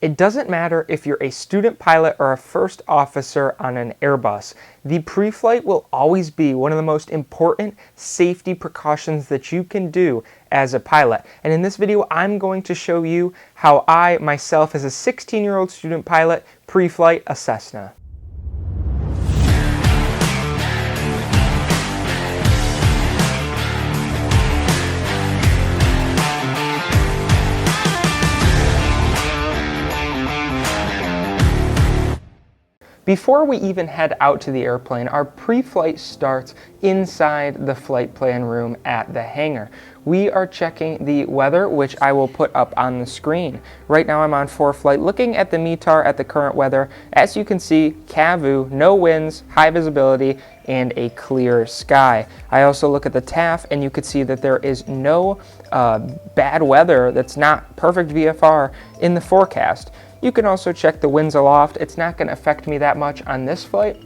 It doesn't matter if you're a student pilot or a first officer on an Airbus. The pre-flight will always be one of the most important safety precautions that you can do as a pilot. And in this video, I'm going to show you how I, myself, as a 16-year-old student pilot, pre-flight a Cessna. Before we even head out to the airplane, our pre-flight starts inside the flight plan room at the hangar. We are checking the weather, which I will put up on the screen. Right now I'm on ForeFlight looking at the METAR at the current weather. As you can see, CAVU, no winds, high visibility, and a clear sky. I also look at the TAF and you can see that there is no bad weather that's not perfect VFR in the forecast. You can also check the winds aloft. It's not going to affect me that much on this flight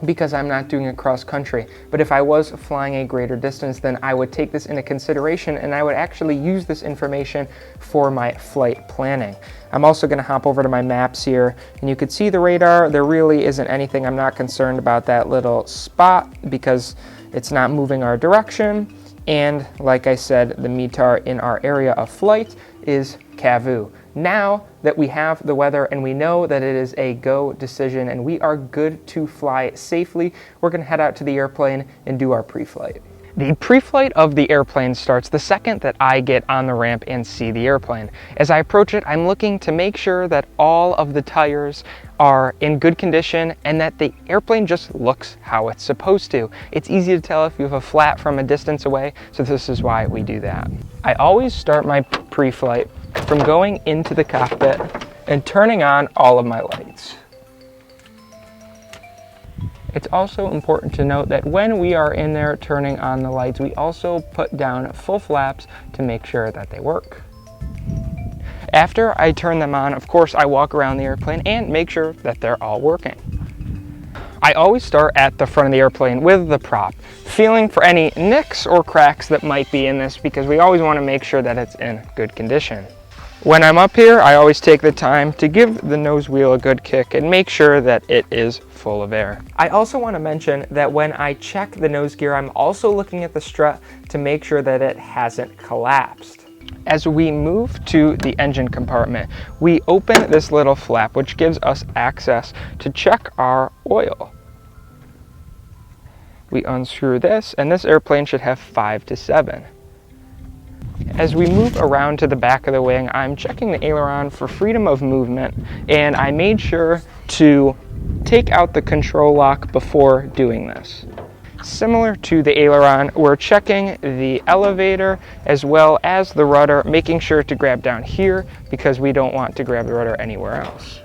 because I'm not doing it cross country. But if I was flying a greater distance, then I would take this into consideration and I would actually use this information for my flight planning. I'm also going to hop over to my maps here and you can see the radar. There really isn't anything. I'm not concerned about that little spot because it's not moving our direction. And like I said, the METAR in our area of flight is CAVU. Now that we have the weather and we know that it is a go decision and we are good to fly safely, we're going to head out to the airplane and do our pre-flight. The pre-flight of the airplane starts the second that I get on the ramp and see the airplane. As I approach it, I'm looking to make sure that all of the tires are in good condition and that the airplane just looks how it's supposed to. It's easy to tell if you have a flat from a distance away, so this is why we do that. I always start my pre-flight from going into the cockpit and turning on all of my lights. It's also important to note that when we are in there turning on the lights, we also put down full flaps to make sure that they work. After I turn them on, of course, I walk around the airplane and make sure that they're all working. I always start at the front of the airplane with the prop, feeling for any nicks or cracks that might be in this because we always want to make sure that it's in good condition. When I'm up here, I always take the time to give the nose wheel a good kick and make sure that it is full of air. I also want to mention that when I check the nose gear, I'm also looking at the strut to make sure that it hasn't collapsed. As we move to the engine compartment, we open this little flap, which gives us access to check our oil. We unscrew this, and this airplane should have 5 to 7. As we move around to the back of the wing, I'm checking the aileron for freedom of movement, and I made sure to take out the control lock before doing this. Similar to the aileron, we're checking the elevator as well as the rudder, making sure to grab down here because we don't want to grab the rudder anywhere else.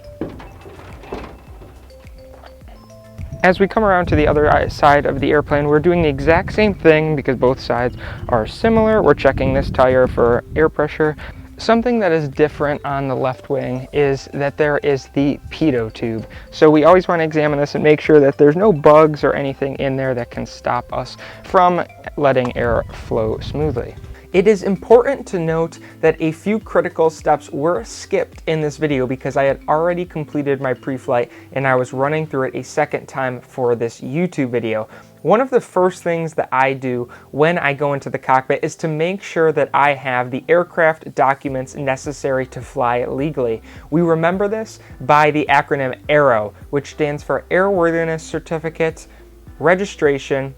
As we come around to the other side of the airplane, we're doing the exact same thing because both sides are similar. We're checking this tire for air pressure. Something that is different on the left wing is that there is the pitot tube. So we always want to examine this and make sure that there's no bugs or anything in there that can stop us from letting air flow smoothly. It is important to note that a few critical steps were skipped in this video because I had already completed my pre-flight and I was running through it a second time for this YouTube video. One of the first things that I do when I go into the cockpit is to make sure that I have the aircraft documents necessary to fly legally. We remember this by the acronym AARO, which stands for Airworthiness Certificate, Registration.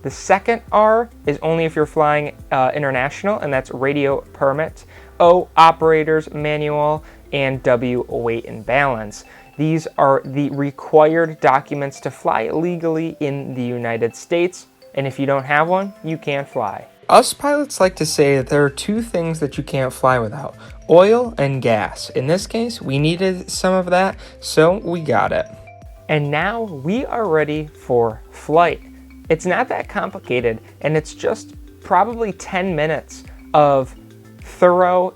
The second R is only if you're flying international, and that's radio permit. O, operator's manual, and W, weight and balance. These are the required documents to fly legally in the United States, and if you don't have one, you can't fly. Us pilots like to say that there are two things that you can't fly without: oil and gas. In this case, we needed some of that, so we got it. And now we are ready for flight. It's not that complicated, and it's just probably 10 minutes of thorough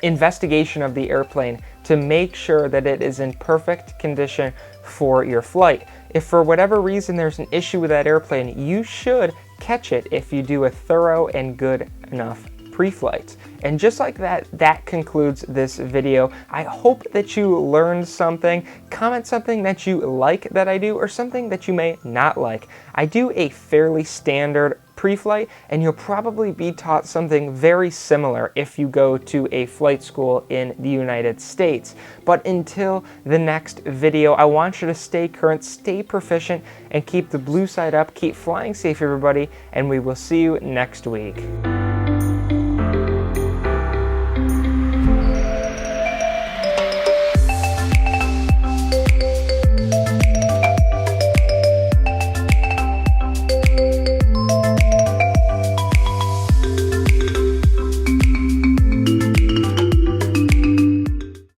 investigation of the airplane to make sure that it is in perfect condition for your flight. If for whatever reason there's an issue with that airplane, you should catch it if you do a thorough and good enough pre-flights. And just like that, that concludes this video. I hope that you learned something. Comment something that you like that I do or something that you may not like. I do a fairly standard pre-flight, and you'll probably be taught something very similar if you go to a flight school in the United States. But until the next video, I want you to stay current, stay proficient, and keep the blue side up. Keep flying safe, everybody, and we will see you next week.